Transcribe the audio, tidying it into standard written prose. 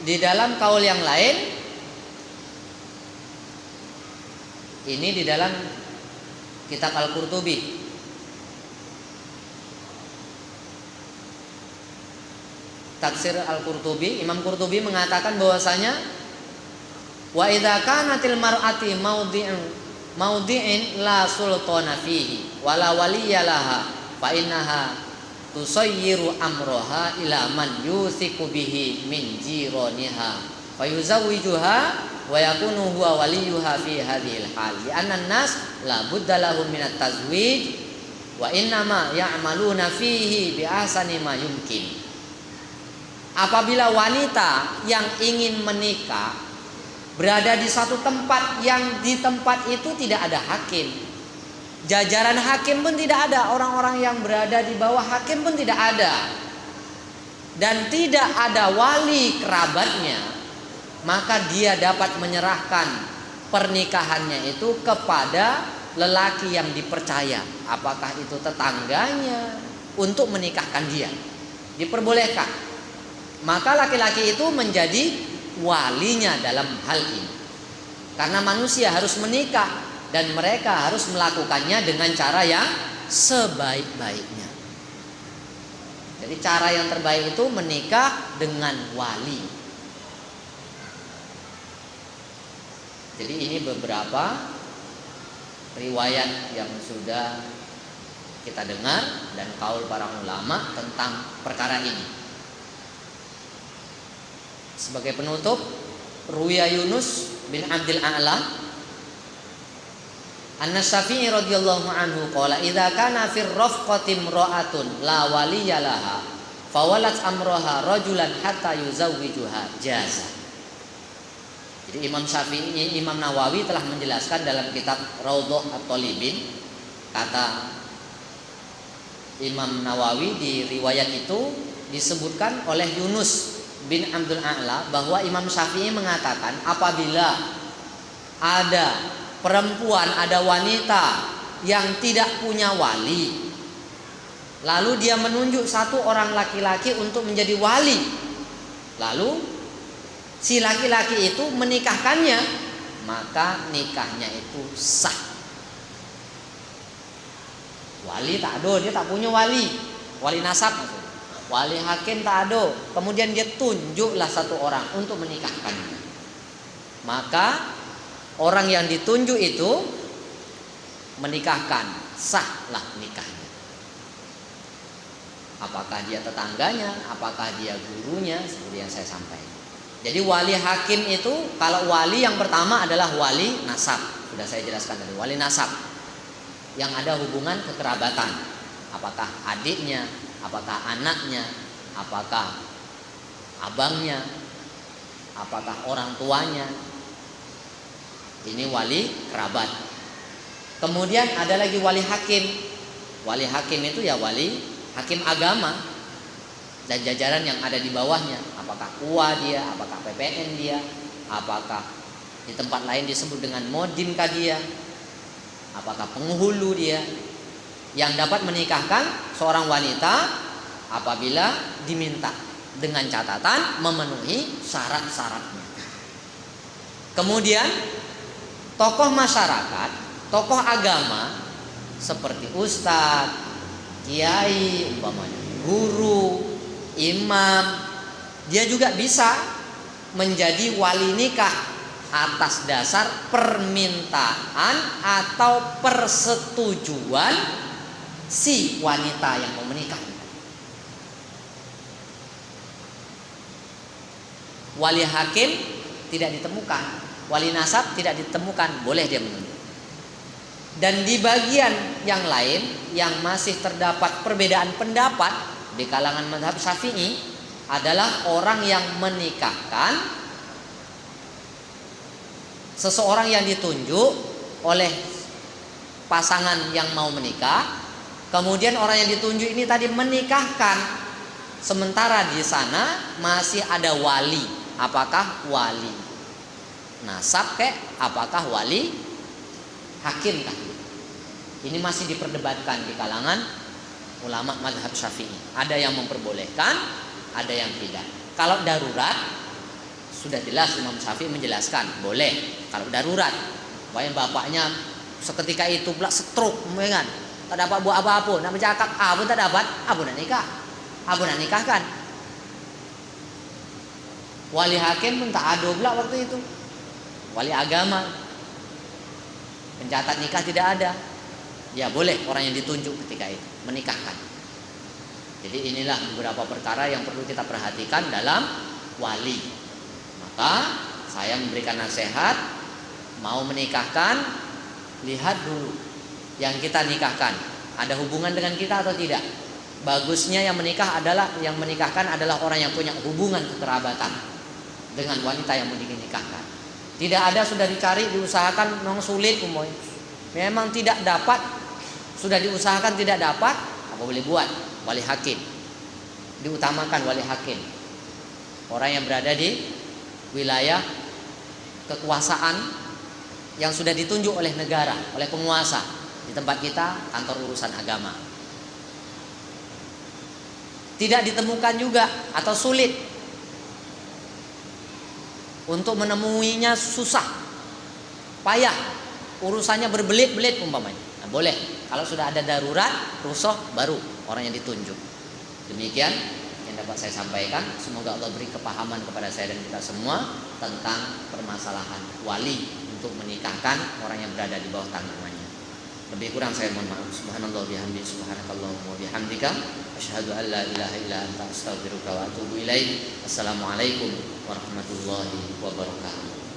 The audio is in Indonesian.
Di dalam kaul yang lain, ini di dalam kitab Al-Qurtubi, Tafsir Al-Qurtubi, Imam Qurtubi mengatakan bahwasanya wa idza kanatil mar'ati maudi'in la sultana fihi wala waliyalaha fa innaha tusayyiru amroha ila man yusiku bihi min jiraniha fa yuzawwijuha wa yakunu huwa waliyuha fi hadhil hal li anna an-nas la budda lahum min at-tazwij wa innama ya'maluna fihi bi ahsani ma yumkin. Apabila wanita yang ingin menikah berada di satu tempat yang di tempat itu tidak ada hakim, jajaran hakim pun tidak ada, orang-orang yang berada di bawah hakim pun tidak ada, dan tidak ada wali kerabatnya, maka dia dapat menyerahkan pernikahannya itu kepada lelaki yang dipercaya, apakah itu tetangganya, untuk menikahkan dia, diperbolehkan. Maka laki-laki itu menjadi walinya dalam hal ini, karena manusia harus menikah dan mereka harus melakukannya dengan cara yang sebaik-baiknya. Jadi cara yang terbaik itu menikah dengan wali. Jadi ini beberapa riwayat yang sudah kita dengar dan kaul para ulama tentang perkara ini. Sebagai penutup, Ruya Yunus bin Abdul A'la An-Syafi'i radhiyallahu anhu qala idza kana fir rafqati imra'atun la waliyalaha fawalat amroha rajulan hatta yuzawwijuha jaza. Jadi Imam Syafi'i, Imam Nawawi telah menjelaskan dalam kitab Raudhah At-Thalibin, kata Imam Nawawi di riwayat itu disebutkan oleh Yunus bin Abdul A'la bahwa Imam Syafi'i mengatakan apabila ada perempuan, ada wanita yang tidak punya wali, lalu dia menunjuk satu orang laki-laki untuk menjadi wali, lalu si laki-laki itu menikahkannya, maka nikahnya itu sah. Wali tak ada, dia tak punya wali, wali nasab maksudnya. Wali hakim tak ada, kemudian dia tunjuklah satu orang untuk menikahkannya, maka orang yang ditunjuk itu menikahkan, sahlah nikahnya. Apakah dia tetangganya, apakah dia gurunya, seperti yang saya sampaikan. Jadi wali hakim itu, kalau wali yang pertama adalah wali nasab, sudah saya jelaskan tadi, wali nasab yang ada hubungan kekerabatan, apakah adiknya, apakah anaknya, apakah abangnya, apakah orang tuanya. Ini wali kerabat. Kemudian ada lagi wali hakim. Wali hakim itu ya wali hakim agama dan jajaran yang ada di bawahnya, apakah KUA dia, apakah PPN dia, apakah di tempat lain disebut dengan modinkah dia, apakah penghulu dia, yang dapat menikahkan seorang wanita apabila diminta dengan catatan memenuhi syarat-syaratnya. Kemudian tokoh masyarakat, tokoh agama seperti ustadz, kiai, umpamanya guru, imam, dia juga bisa menjadi wali nikah atas dasar permintaan atau persetujuan si wanita yang mau menikah. Wali hakim tidak ditemukan, wali nasab tidak ditemukan, boleh dia menunjuk. Dan di bagian yang lain yang masih terdapat perbedaan pendapat di kalangan mazhab Syafi'i adalah orang yang menikahkan seseorang yang ditunjuk oleh pasangan yang mau menikah. Kemudian orang yang ditunjuk ini tadi menikahkan, sementara di sana masih ada wali. Apakah wali nasab apakah wali hakim kah? Ini masih diperdebatkan di kalangan ulama mazhab Syafi'i. Ada yang memperbolehkan, ada yang tidak. Kalau darurat, sudah jelas Imam Syafi'i menjelaskan boleh kalau darurat. Wah, bapaknya seketika itu pula stroke, kan? Tak dapat buat apa-apa, nak bercakap, pun tak dapat, nak nikah, nak nikahkan. Wali hakim pun tak ada pula waktu itu. Wali agama, pencatat nikah tidak ada. Ya boleh orang yang ditunjuk ketika itu menikahkan. Jadi inilah beberapa perkara yang perlu kita perhatikan dalam wali. Maka saya memberikan nasihat, mau menikahkan, lihat dulu yang kita nikahkan ada hubungan dengan kita atau tidak. Bagusnya yang menikahkan adalah orang yang punya hubungan kekerabatan dengan wanita yang mau dinikahkan. Tidak ada, sudah dicari, diusahakan, memang sulit umoy. Memang tidak dapat, sudah diusahakan tidak dapat, apa boleh buat? Wali hakim. Diutamakan wali hakim. Orang yang berada di wilayah kekuasaan yang sudah ditunjuk oleh negara, oleh penguasa. Di tempat kita kantor urusan agama. Tidak ditemukan juga atau sulit. Untuk menemuinya susah, payah, urusannya berbelit-belit umpamanya. Nah, boleh kalau sudah ada darurat, rusuh, baru orang yang ditunjuk. Demikian yang dapat saya sampaikan. Semoga Allah beri kepahaman kepada saya dan kita semua tentang permasalahan wali untuk menikahkan orang yang berada di bawah tanggungannya. Lebih kurang saya mohon maaf. Subhanallah bihamdi, subhanakallahumma wa bihamdika, asyhadu an la ilaha illa anta, astaghfiruka wa atubu ilaik. Assalamualaikum warahmatullahi wabarakatuh.